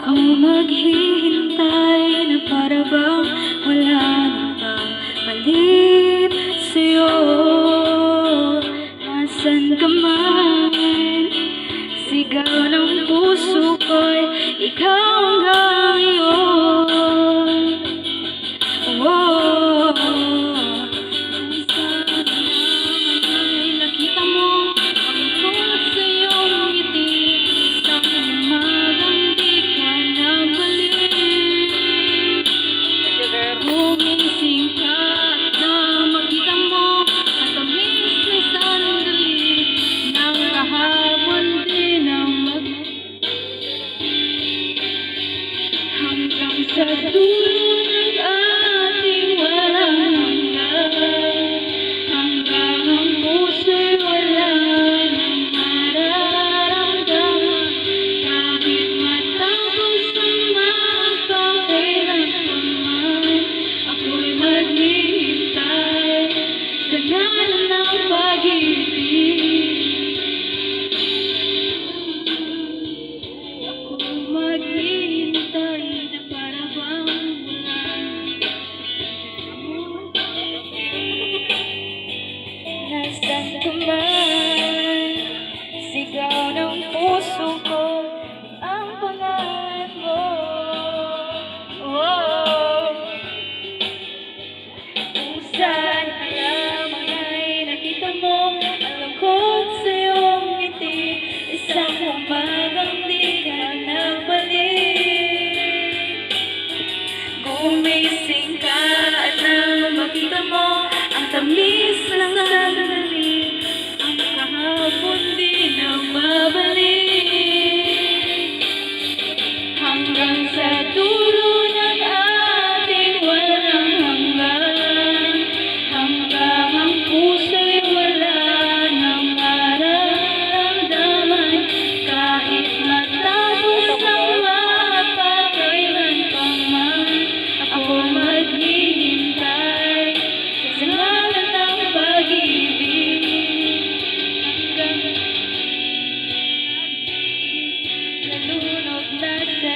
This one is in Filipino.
Ako maghihintay na para bang wala nang papalit sa'yo. Nasaan ka man? Sigaw ng puso ko'y ikaw hanggang ngayon. Oh, nasaan ay nakita mo ang ikot sa iyong ngiti. Isang umagang di ka nabalik. Gumising ka na makita mo ang tamis na sandali ng kahapon din ang hanggang sa dulo ng ating walang hanggan. Hanggang ang puso'y wala nang mararamdaman. Kahit matapos ang magpakailanman, ako'y maghihintay sa ngalan ng pag-ibig. Ako'y maghihintay na para bang wala. Nasaan ka man? Sigaw ng puso ko ang pangalan mo. Oh, kung saan ka lamang ay nakita mo ang lungkot sa iyong ngiti. Isang umagang di ka nagbalik. Gumising ka at nang makita mo ang tamis ng sandali. Ang kahapon di na mabalik. Hanggang sa dulo ng ating walang hanggan. Hanggang ang puso'y wala nang mararamdaman. Kahit matapos ang mapakailan pa man, ako maghihintay sa ngalan ng pag-ibig. Hanggang nalunod na sa